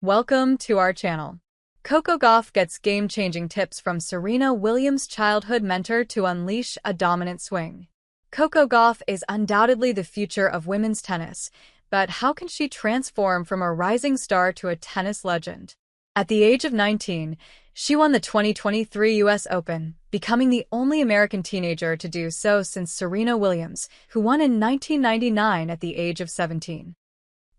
Welcome to our channel. Coco Gauff gets game-changing tips from Serena Williams' childhood mentor to unleash a dominant swing. Coco Gauff is undoubtedly the future of women's tennis, but how can she transform from a rising star to a tennis legend? At the age of 19, she won the 2023 U.S. Open, becoming the only American teenager to do so since Serena Williams, who won in 1999 at the age of 17.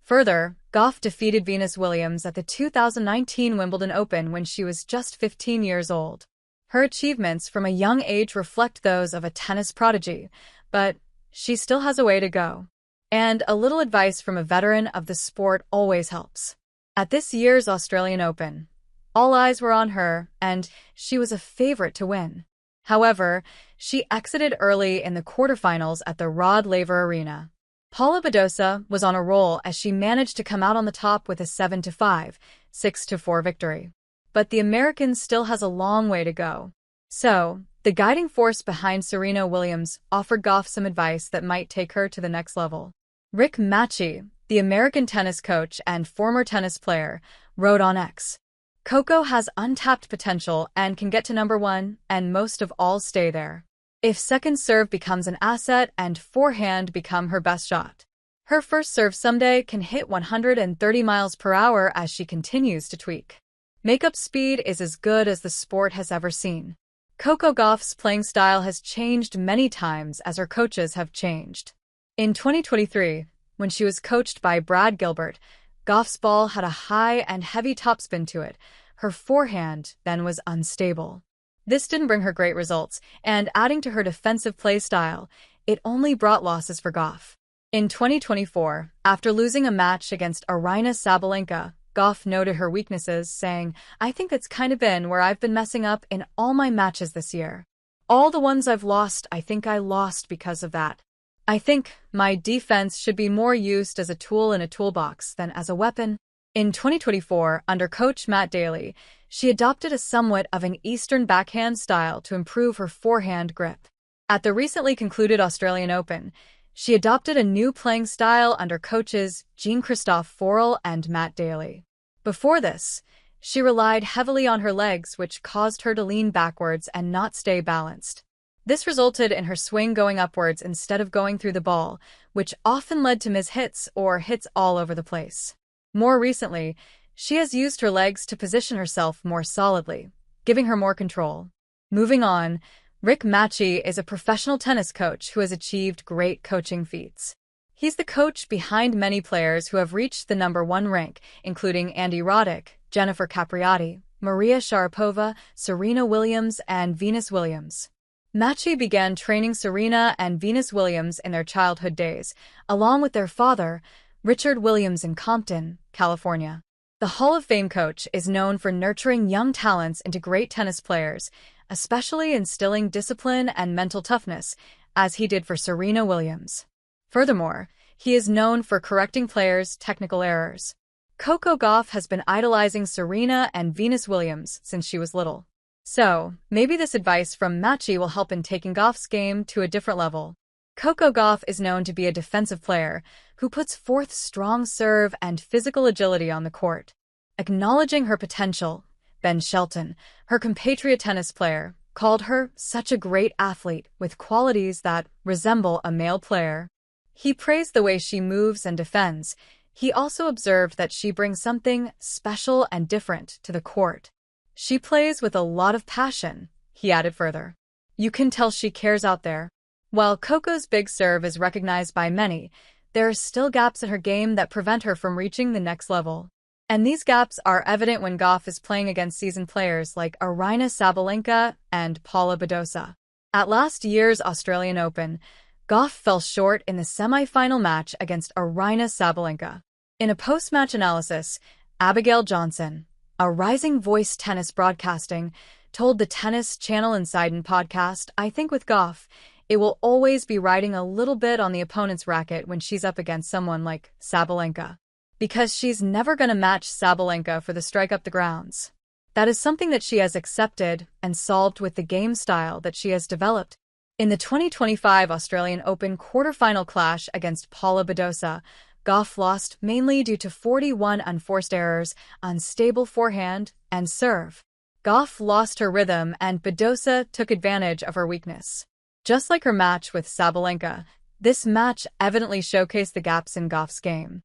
Further, Gauff defeated Venus Williams at the 2019 Wimbledon Open when she was just 15 years old. Her achievements from a young age reflect those of a tennis prodigy, but she still has a way to go. And a little advice from a veteran of the sport always helps. At this year's Australian Open, all eyes were on her, and she was a favorite to win. However, she exited early in the quarterfinals at the Rod Laver Arena. Paula Badosa was on a roll as she managed to come out on the top with a 7-5, 6-4 victory. But the American still has a long way to go. So, the guiding force behind Serena Williams offered Gauff some advice that might take her to the next level. Rick Macci, the American tennis coach and former tennis player, wrote on X, "Coco has untapped potential and can get to number one and most of all stay there. If second serve becomes an asset and forehand become her best shot, her first serve someday can hit 130 miles per hour as she continues to tweak. Makeup speed is as good as the sport has ever seen." Coco Gauff's playing style has changed many times as her coaches have changed. In 2023, when she was coached by Brad Gilbert, Gauff's ball had a high and heavy topspin to it. Her forehand then was unstable. This didn't bring her great results, and adding to her defensive play style, it only brought losses for Gauff. In 2024, after losing a match against Aryna Sabalenka, Gauff noted her weaknesses, saying, "I think that's kind of been where I've been messing up in all my matches this year. All the ones I've lost, I think I lost because of that. I think my defense should be more used as a tool in a toolbox than as a weapon." In 2024, under coach Matt Daly, she adopted a somewhat of an Eastern backhand style to improve her forehand grip. At the recently concluded Australian Open, she adopted a new playing style under coaches Jean-Christophe Faurel and Matt Daly. Before this, she relied heavily on her legs, which caused her to lean backwards and not stay balanced. This resulted in her swing going upwards instead of going through the ball, which often led to mishits or hits all over the place. More recently, she has used her legs to position herself more solidly, giving her more control. Moving on, Rick Macci is a professional tennis coach who has achieved great coaching feats. He's the coach behind many players who have reached the number one rank, including Andy Roddick, Jennifer Capriati, Maria Sharapova, Serena Williams, and Venus Williams. Macci began training Serena and Venus Williams in their childhood days, along with their father, Richard Williams, in Compton, California. The Hall of Fame coach is known for nurturing young talents into great tennis players, especially instilling discipline and mental toughness, as he did for Serena Williams. Furthermore, he is known for correcting players' technical errors. Coco Gauff has been idolizing Serena and Venus Williams since she was little. So, maybe this advice from Macci will help in taking Gauff's game to a different level. Coco Gauff is known to be a defensive player who puts forth strong serve and physical agility on the court. Acknowledging her potential, Ben Shelton, her compatriot tennis player, called her such a great athlete with qualities that resemble a male player. He praised the way she moves and defends. He also observed that she brings something special and different to the court. "She plays with a lot of passion," he added further. "You can tell she cares out there." While Coco's big serve is recognized by many, there are still gaps in her game that prevent her from reaching the next level. And these gaps are evident when Gauff is playing against seasoned players like Aryna Sabalenka and Paula Badosa. At last year's Australian Open, Gauff fell short in the semi-final match against Aryna Sabalenka. In a post-match analysis, Abigail Johnson, a rising voice tennis broadcasting, told the Tennis Channel Insider podcast, "I think with Gauff, it will always be riding a little bit on the opponent's racket when she's up against someone like Sabalenka, because she's never going to match Sabalenka for the strike up the grounds. That is something that she has accepted and solved with the game style that she has developed." In the 2025 Australian Open quarterfinal clash against Paula Badosa, Gauff lost mainly due to 41 unforced errors, unstable forehand, and serve. Gauff lost her rhythm and Badosa took advantage of her weakness. Just like her match with Sabalenka, this match evidently showcased the gaps in Gauff's game.